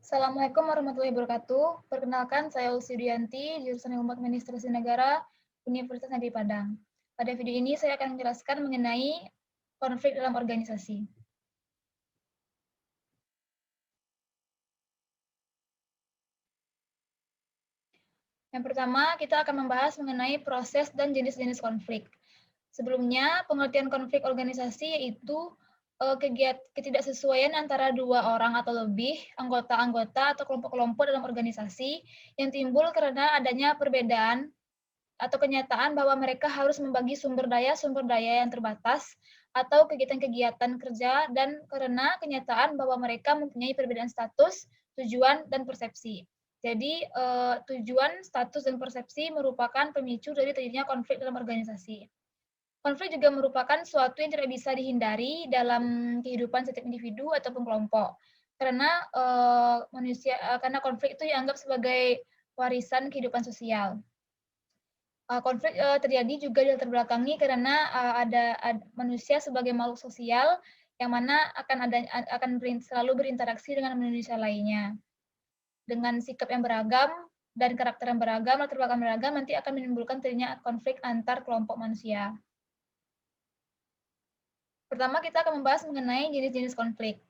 Assalamualaikum warahmatullahi wabarakatuh. Perkenalkan, saya Ulsi Dianti, jurusan Ilmu Administrasi Negara, Universitas Negeri Padang. Pada video ini saya akan menjelaskan mengenai konflik dalam organisasi. Yang pertama, kita akan membahas mengenai proses dan jenis-jenis konflik. Sebelumnya, pengertian konflik organisasi yaitu ketidaksesuaian antara dua orang atau lebih anggota-anggota atau kelompok-kelompok dalam organisasi yang timbul karena adanya perbedaan atau kenyataan bahwa mereka harus membagi sumber daya yang terbatas atau kegiatan-kegiatan kerja dan karena kenyataan bahwa mereka mempunyai perbedaan status, tujuan, dan persepsi. Jadi, tujuan, status, dan persepsi merupakan pemicu dari terjadinya konflik dalam organisasi. Konflik juga merupakan suatu yang tidak bisa dihindari dalam kehidupan setiap individu ataupun kelompok. Karena konflik itu dianggap sebagai warisan kehidupan sosial. Konflik terjadi juga dilatar belakangi karena ada manusia sebagai makhluk sosial yang mana akan selalu berinteraksi dengan manusia lainnya. Dengan sikap yang beragam dan karakter yang beragam, latar belakang beragam, nanti akan menimbulkan terjadinya konflik antar kelompok manusia. Pertama, kita akan membahas mengenai jenis-jenis konflik.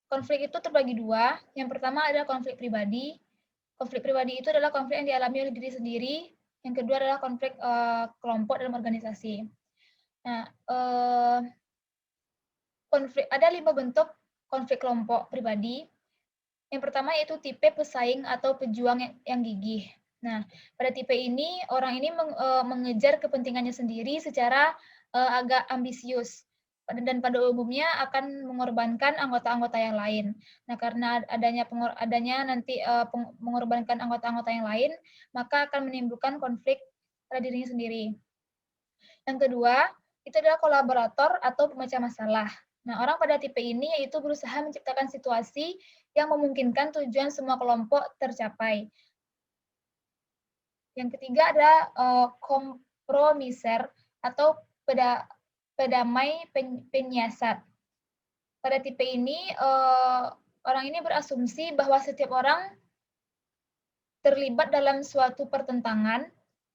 Konflik itu terbagi dua. Yang pertama adalah konflik pribadi. Konflik pribadi itu adalah konflik yang dialami oleh diri sendiri. Yang kedua adalah konflik kelompok dalam organisasi. Nah, ada 5 bentuk konflik kelompok pribadi. Yang pertama yaitu tipe pesaing atau pejuang yang gigih. Nah, pada tipe ini, orang ini mengejar kepentingannya sendiri secara agak ambisius. Dan pada umumnya akan mengorbankan anggota-anggota yang lain. Nah, karena adanya nanti mengorbankan anggota-anggota yang lain, maka akan menimbulkan konflik pada dirinya sendiri. Yang kedua, itu adalah kolaborator atau pemecah masalah. Nah, orang pada tipe ini yaitu berusaha menciptakan situasi yang memungkinkan tujuan semua kelompok tercapai. Yang ketiga adalah kompromiser atau pedamai penyiasat. Pada tipe ini, orang ini berasumsi bahwa setiap orang terlibat dalam suatu pertentangan,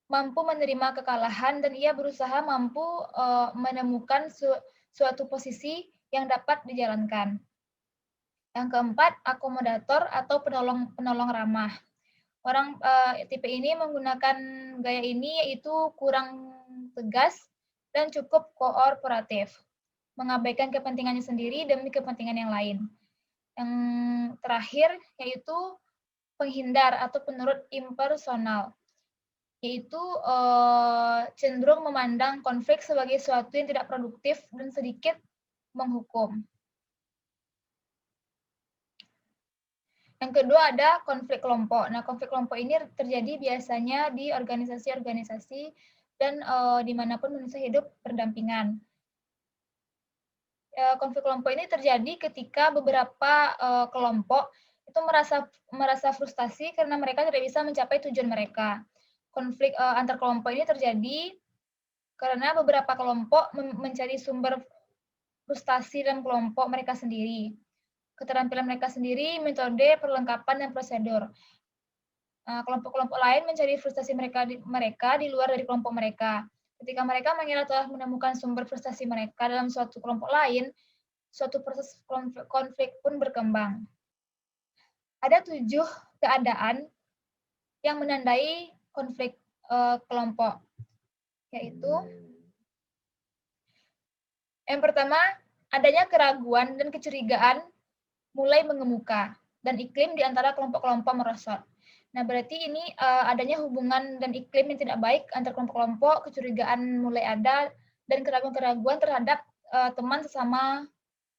mampu menerima kekalahan, dan ia berusaha mampu menemukan suatu posisi yang dapat dijalankan. Yang keempat, akomodator atau penolong ramah. Orang tipe ini menggunakan gaya ini yaitu kurang tegas dan cukup kooperatif, mengabaikan kepentingannya sendiri demi kepentingan yang lain. Yang terakhir yaitu penghindar atau penurut impersonal, yaitu cenderung memandang konflik sebagai sesuatu yang tidak produktif dan sedikit menghukum. Yang kedua ada konflik kelompok. Nah, konflik kelompok ini terjadi biasanya di organisasi-organisasi dan dimanapun manusia hidup berdampingan. Konflik kelompok ini terjadi ketika beberapa kelompok itu merasa frustasi karena mereka tidak bisa mencapai tujuan mereka. Konflik antar kelompok ini terjadi karena beberapa kelompok mencari sumber frustasi dalam kelompok mereka sendiri. Keterampilan mereka sendiri, metode, perlengkapan, dan prosedur. Kelompok-kelompok lain mencari frustasi mereka di luar dari kelompok mereka. Ketika mereka mengira telah menemukan sumber frustasi mereka dalam suatu kelompok lain, suatu proses konflik pun berkembang. Ada 7 keadaan yang menandai konflik kelompok, yaitu yang pertama, adanya keraguan dan kecurigaan mulai mengemuka, dan iklim di antara kelompok-kelompok merosot. Nah, berarti ini adanya hubungan dan iklim yang tidak baik antar kelompok-kelompok, kecurigaan mulai ada, dan keraguan-keraguan terhadap teman sesama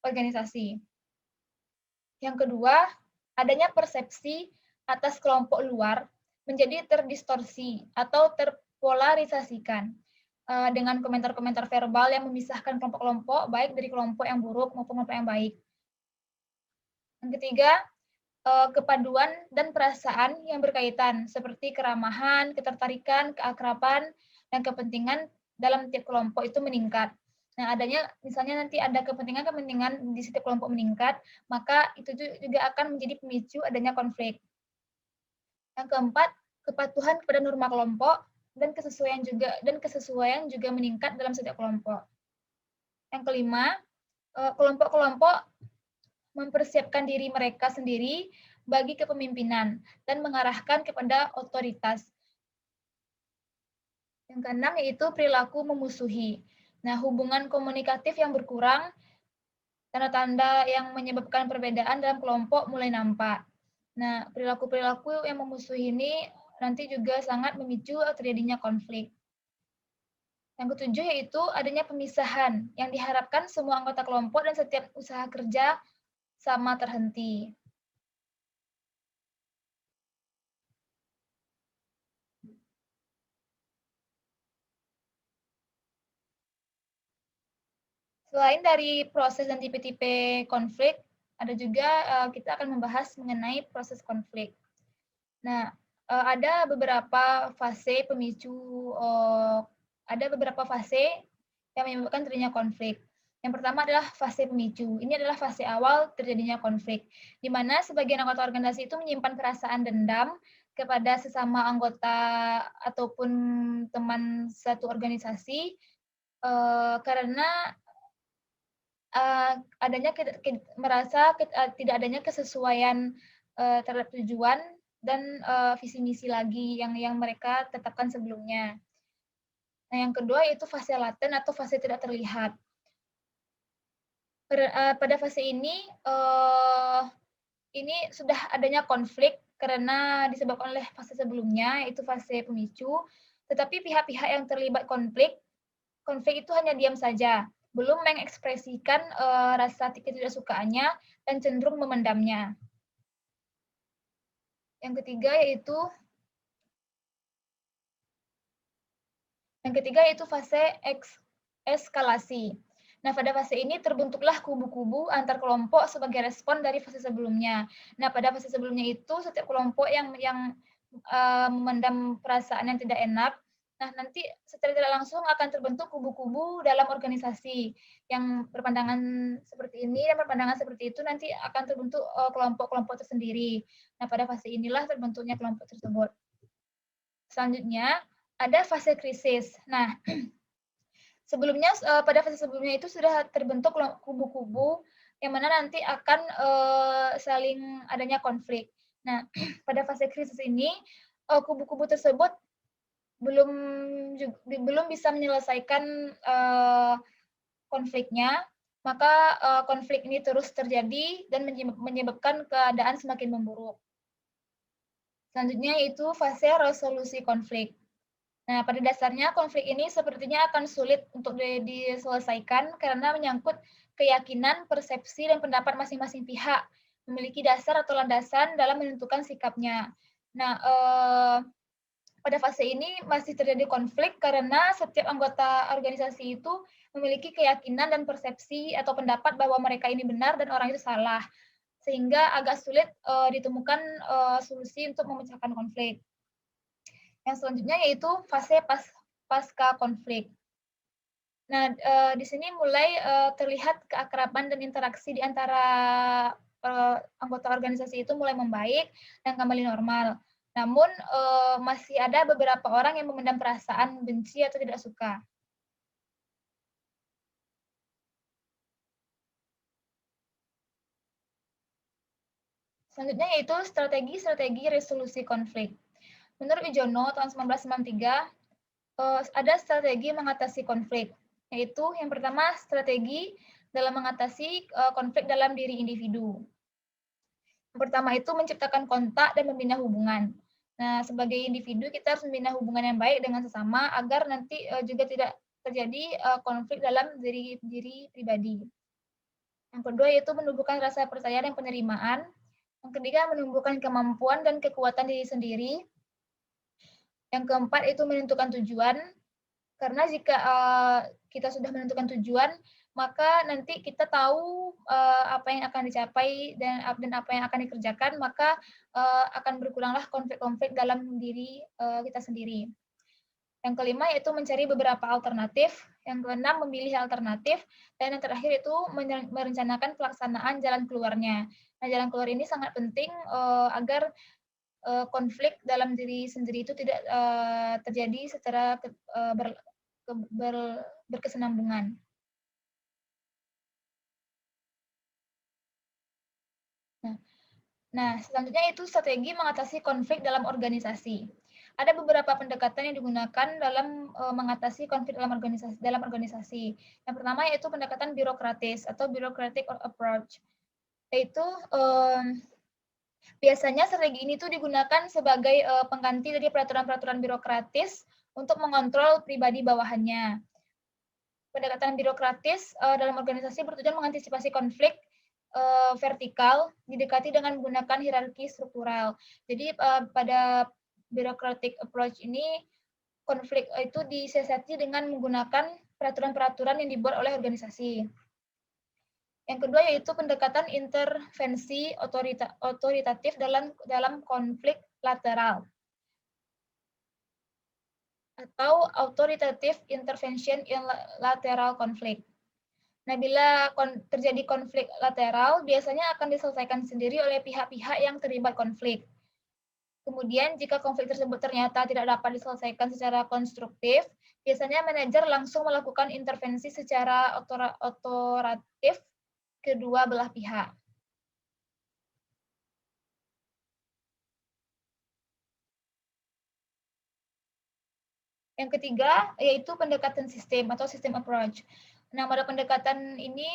organisasi. Yang kedua, adanya persepsi atas kelompok luar menjadi terdistorsi atau terpolarisasikan dengan komentar-komentar verbal yang memisahkan kelompok-kelompok, baik dari kelompok yang buruk maupun kelompok yang baik. Yang ketiga, kepaduan dan perasaan yang berkaitan, seperti keramahan, ketertarikan, keakraban, dan kepentingan dalam tiap kelompok itu meningkat. Nah, adanya misalnya nanti ada kepentingan-kepentingan di setiap kelompok meningkat, maka itu juga akan menjadi pemicu adanya konflik. Yang keempat, kepatuhan kepada norma kelompok dan kesesuaian juga meningkat dalam setiap kelompok. Yang kelima, kelompok-kelompok mempersiapkan diri mereka sendiri bagi kepemimpinan dan mengarahkan kepada otoritas. Yang keenam yaitu perilaku memusuhi. Nah, hubungan komunikatif yang berkurang, tanda-tanda yang menyebabkan perbedaan dalam kelompok mulai nampak. Nah, perilaku-perilaku yang memusuhi ini nanti juga sangat memicu terjadinya konflik. Yang ketujuh yaitu adanya pemisahan, yang diharapkan semua anggota kelompok dan setiap usaha kerja sama terhenti. Selain dari proses dan tipe-tipe konflik, ada juga kita akan membahas mengenai proses konflik. Nah, ada beberapa fase pemicu, ada beberapa fase yang menyebabkan terjadinya konflik. Yang pertama adalah fase pemicu. Ini adalah fase awal terjadinya konflik, di mana sebagian anggota organisasi itu menyimpan perasaan dendam kepada sesama anggota ataupun teman satu organisasi karena adanya merasa tidak adanya kesesuaian terhadap tujuan dan visi misi lagi yang mereka tetapkan sebelumnya. Nah, yang kedua yaitu fase laten atau fase tidak terlihat. Pada fase ini sudah adanya konflik karena disebabkan oleh fase sebelumnya, yaitu fase pemicu, tetapi pihak-pihak yang terlibat konflik itu hanya diam saja, belum mengekspresikan rasa ketidaksukaannya dan cenderung memendamnya. Yang ketiga yaitu fase eskalasi. Nah, pada fase ini terbentuklah kubu-kubu antar kelompok sebagai respon dari fase sebelumnya. Nah, pada fase sebelumnya itu setiap kelompok yang memendam perasaan yang tidak enak, nah nanti secara tidak langsung akan terbentuk kubu-kubu dalam organisasi yang berpandangan seperti ini dan berpandangan seperti itu nanti akan terbentuk kelompok-kelompok tersendiri. Nah, pada fase inilah terbentuknya kelompok tersebut. Selanjutnya ada fase krisis. Nah, sebelumnya pada fase sebelumnya itu sudah terbentuk kubu-kubu yang mana nanti akan saling adanya konflik. Nah, pada fase krisis ini kubu-kubu tersebut belum bisa menyelesaikan konfliknya, maka konflik ini terus terjadi dan menyebabkan keadaan semakin memburuk. Selanjutnya yaitu fase resolusi konflik. Nah, pada dasarnya konflik ini sepertinya akan sulit untuk diselesaikan karena menyangkut keyakinan, persepsi, dan pendapat masing-masing pihak, memiliki dasar atau landasan dalam menentukan sikapnya. Nah, pada fase ini masih terjadi konflik karena setiap anggota organisasi itu memiliki keyakinan dan persepsi atau pendapat bahwa mereka ini benar dan orang itu salah, sehingga agak sulit ditemukan solusi untuk memecahkan konflik. Yang selanjutnya yaitu fase pasca konflik. Nah, di sini mulai terlihat keakraban dan interaksi di antara anggota organisasi itu mulai membaik dan kembali normal. Namun masih ada beberapa orang yang memendam perasaan benci atau tidak suka. Selanjutnya yaitu strategi resolusi konflik. Menurut Wijono tahun 1993, ada strategi mengatasi konflik, yaitu yang pertama strategi dalam mengatasi konflik dalam diri individu. Yang pertama itu menciptakan kontak dan membina hubungan. Nah, sebagai individu kita harus membina hubungan yang baik dengan sesama agar nanti juga tidak terjadi konflik dalam diri pribadi. Yang kedua yaitu menumbuhkan rasa percaya dan penerimaan. Yang ketiga menumbuhkan kemampuan dan kekuatan diri sendiri. Yang keempat itu menentukan tujuan, karena jika kita sudah menentukan tujuan, maka nanti kita tahu apa yang akan dicapai dan apa yang akan dikerjakan, maka akan berkuranglah konflik-konflik dalam diri kita sendiri. Yang kelima yaitu mencari beberapa alternatif. Yang keenam memilih alternatif. Dan yang terakhir itu merencanakan pelaksanaan jalan keluarnya. Nah, jalan keluar ini sangat penting agar konflik dalam diri sendiri itu tidak terjadi secara berkesinambungan. Nah, selanjutnya itu strategi mengatasi konflik dalam organisasi. Ada beberapa pendekatan yang digunakan dalam mengatasi konflik dalam organisasi. Yang pertama yaitu pendekatan birokratis atau bureaucratic approach. Yaitu biasanya strategi ini tuh digunakan sebagai pengganti dari peraturan-peraturan birokratis untuk mengontrol pribadi bawahannya. Pendekatan birokratis dalam organisasi bertujuan mengantisipasi konflik vertikal didekati dengan menggunakan hierarki struktural. Jadi pada bureaucratic approach ini konflik itu disiasati dengan menggunakan peraturan-peraturan yang dibuat oleh organisasi. Yang kedua yaitu pendekatan intervensi otoritatif dalam konflik lateral atau authoritative intervention in lateral conflict. Nah, bila terjadi konflik lateral, biasanya akan diselesaikan sendiri oleh pihak-pihak yang terlibat konflik. Kemudian, jika konflik tersebut ternyata tidak dapat diselesaikan secara konstruktif, biasanya manajer langsung melakukan intervensi secara otoratif kedua belah pihak. Yang ketiga, yaitu pendekatan sistem atau system approach. Nah, pada pendekatan ini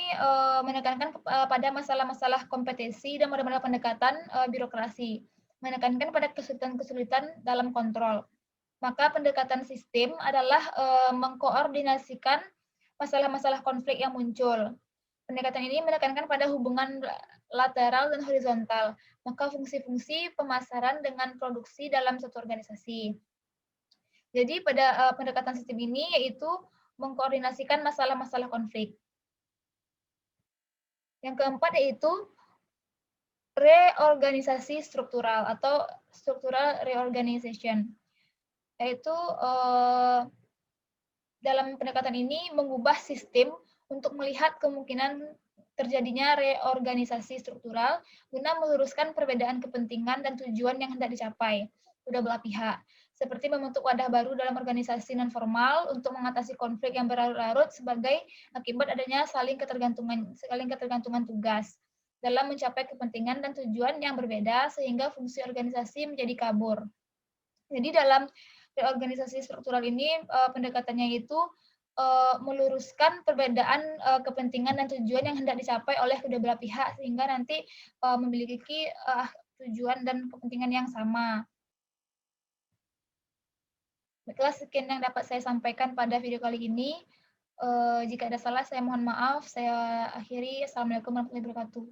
menekankan pada masalah-masalah kompetensi dan pada pendekatan birokrasi. Menekankan pada kesulitan-kesulitan dalam kontrol. Maka pendekatan sistem adalah mengkoordinasikan masalah-masalah konflik yang muncul. Pendekatan ini menekankan pada hubungan lateral dan horizontal. Maka fungsi-fungsi pemasaran dengan produksi dalam satu organisasi. Jadi pada pendekatan sistem ini yaitu mengkoordinasikan masalah-masalah konflik. Yang keempat yaitu reorganisasi struktural atau structural reorganization. Yaitu dalam pendekatan ini mengubah sistem untuk melihat kemungkinan terjadinya reorganisasi struktural guna meluruskan perbedaan kepentingan dan tujuan yang hendak dicapai kedua belah pihak, seperti membentuk wadah baru dalam organisasi non-formal untuk mengatasi konflik yang berlarut-larut sebagai akibat adanya saling ketergantungan tugas dalam mencapai kepentingan dan tujuan yang berbeda sehingga fungsi organisasi menjadi kabur. Jadi dalam reorganisasi struktural ini pendekatannya itu meluruskan perbedaan kepentingan dan tujuan yang hendak dicapai oleh kedua belah pihak sehingga nanti memiliki tujuan dan kepentingan yang sama. Baiklah, sekian yang dapat saya sampaikan pada video kali ini. Jika ada salah, saya mohon maaf. Saya akhiri. Assalamualaikum warahmatullahi wabarakatuh.